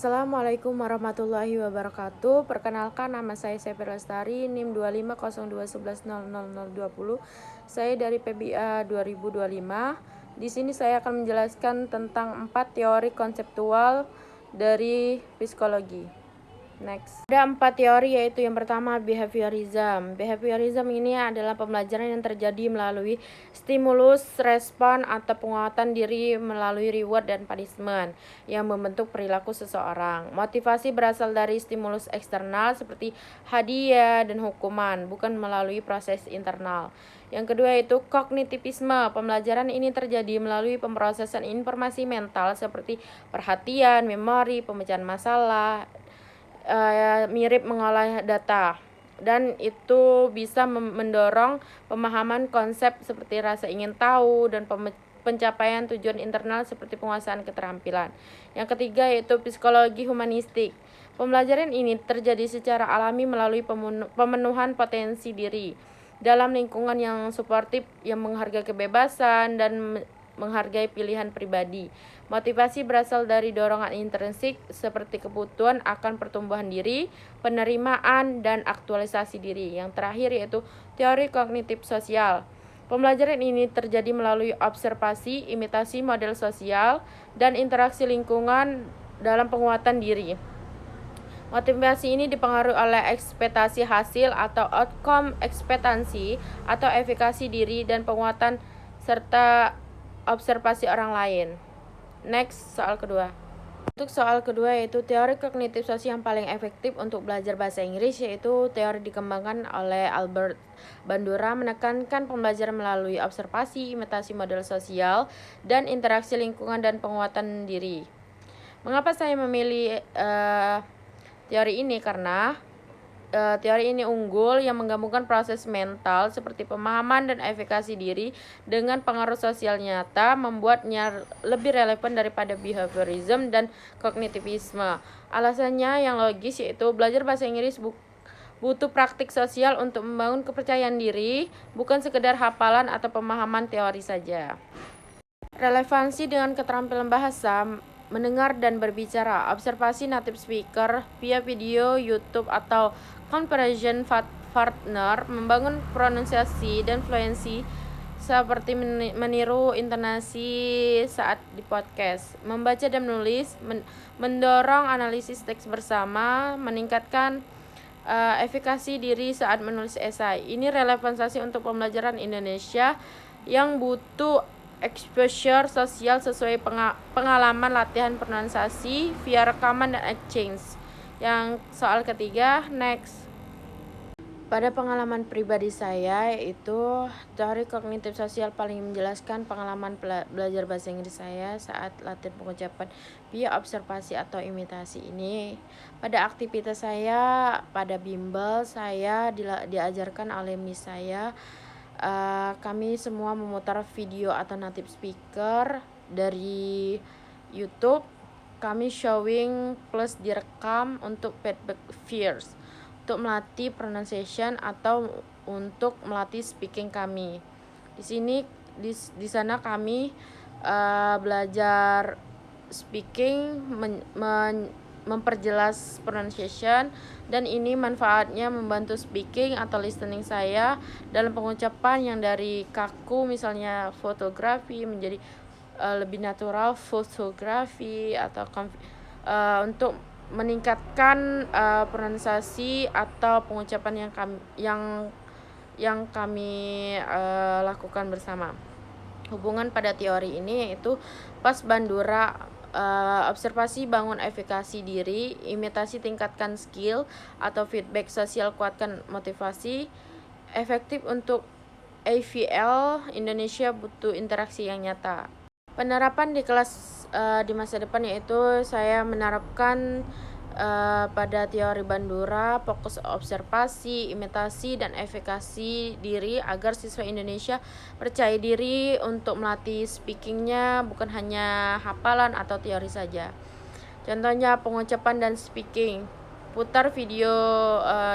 Assalamualaikum warahmatullahi wabarakatuh. Perkenalkan, nama saya Sepir Lestari, NIM 2502110020. Saya dari PBA 2025. Di sini saya akan menjelaskan tentang 4 teori konseptual dari psikologi. Next. Ada 4 teori, yaitu yang pertama behaviorism. Behaviorism ini adalah pembelajaran yang terjadi melalui stimulus, respon, atau penguatan diri melalui reward dan punishment yang membentuk perilaku seseorang. Motivasi berasal dari stimulus eksternal seperti hadiah dan hukuman, bukan melalui proses internal. Yang kedua yaitu kognitivisme. Pembelajaran ini terjadi melalui pemrosesan informasi mental seperti perhatian, memori, pemecahan masalah, mirip mengolah data, dan itu bisa mendorong pemahaman konsep seperti rasa ingin tahu dan pencapaian tujuan internal seperti penguasaan keterampilan. Yang ketiga yaitu psikologi humanistik. Pembelajaran ini terjadi secara alami melalui pemenuhan potensi diri dalam lingkungan yang suportif, yang menghargai kebebasan dan menghargai pilihan pribadi. Motivasi berasal dari dorongan intrinsik seperti kebutuhan akan pertumbuhan diri, penerimaan, dan aktualisasi diri. Yang terakhir yaitu teori kognitif sosial. Pembelajaran ini terjadi melalui observasi, imitasi model sosial, dan interaksi lingkungan dalam penguatan diri. Motivasi ini dipengaruhi oleh ekspektasi hasil atau outcome ekspektasi atau efikasi diri dan penguatan serta observasi orang lain. Next, soal kedua. Untuk soal kedua yaitu teori kognitif sosial yang paling efektif untuk belajar bahasa Inggris, yaitu teori dikembangkan oleh Albert Bandura, menekankan pembelajaran melalui observasi, imitasi model sosial, dan interaksi lingkungan dan penguatan diri. Mengapa saya memilih teori ini? Karena teori ini unggul yang menggabungkan proses mental seperti pemahaman dan efikasi diri dengan pengaruh sosial nyata, membuatnya lebih relevan daripada behaviorism dan kognitivisme. Alasannya yang logis yaitu belajar bahasa Inggris butuh praktik sosial untuk membangun kepercayaan diri, bukan sekedar hafalan atau pemahaman teori saja. Relevansi dengan keterampilan bahasa: mendengar dan berbicara. Observasi native speaker via video, YouTube, atau conversation partner, membangun pronunciasi dan fluensi seperti meniru intonasi saat di podcast. Membaca dan menulis, mendorong analisis teks bersama, meningkatkan efikasi diri saat menulis esai. Ini relevansi untuk pembelajaran Indonesia yang butuh exposure sosial sesuai pengalaman latihan pronunciasi via rekaman dan exchange. Yang soal ketiga, next. Pada pengalaman pribadi saya, yaitu teori kognitif sosial paling menjelaskan pengalaman belajar bahasa Inggris saya saat latihan pengucapan via observasi atau imitasi ini. Pada aktivitas saya pada bimbel, saya diajarkan oleh miss saya. Kami semua memutar video atau native speaker dari YouTube. Kami showing plus direkam untuk feedback fears, untuk melatih pronunciation atau untuk melatih speaking kami. Di sana kami belajar speaking, memperjelas pronunciation, dan ini manfaatnya membantu speaking atau listening saya dalam pengucapan yang dari kaku misalnya fotografi menjadi lebih natural fotografi, atau untuk meningkatkan pronunciasi atau pengucapan yang kami lakukan bersama. Hubungan pada teori ini yaitu pas Bandura, observasi bangun efikasi diri, imitasi tingkatkan skill, atau feedback sosial kuatkan motivasi. Efektif untuk AVL Indonesia butuh interaksi yang nyata. Penerapan di kelas di masa depan yaitu saya menerapkan pada teori Bandura, fokus observasi, imitasi, dan efikasi diri agar siswa Indonesia percaya diri untuk melatih speakingnya, bukan hanya hafalan atau teori saja. Contohnya pengucapan dan speaking. Putar video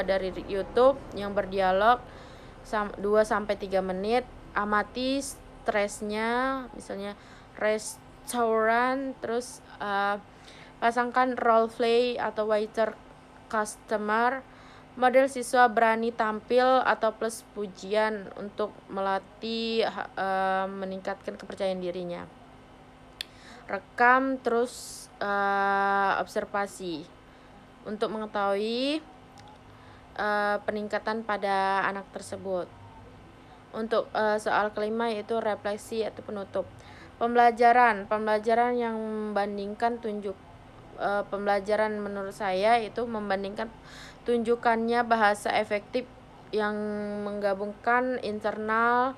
dari YouTube yang berdialog 2-3 menit. Amati stresnya, misalnya restoran, terus Pasangkan role play atau waiter customer. Model siswa berani tampil atau plus pujian untuk melatih meningkatkan kepercayaan dirinya. Rekam terus observasi untuk mengetahui peningkatan pada anak tersebut. Untuk soal kelima yaitu refleksi atau penutup. Pembelajaran yang membandingkan pembelajaran menurut saya itu membandingkan tunjukannya bahasa efektif yang menggabungkan internal,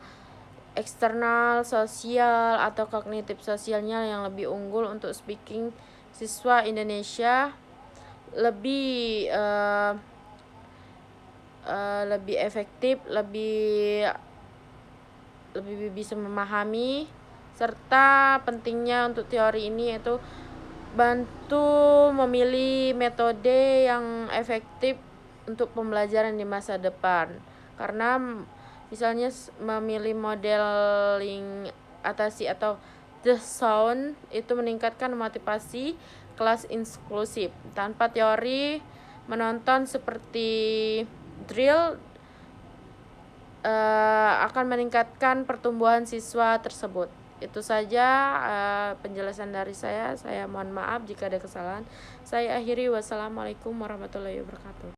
eksternal, sosial atau kognitif sosialnya yang lebih unggul untuk speaking. Siswa Indonesia lebih efektif, lebih bisa memahami, serta pentingnya untuk teori ini yaitu bantu memilih metode yang efektif untuk pembelajaran di masa depan. Karena misalnya memilih modeling atasi atau the sound itu meningkatkan motivasi kelas inklusif. Tanpa teori, menonton seperti drill akan meningkatkan pertumbuhan siswa tersebut. Itu saja penjelasan dari saya. Saya mohon maaf jika ada kesalahan. Saya akhiri. Wassalamualaikum warahmatullahi wabarakatuh.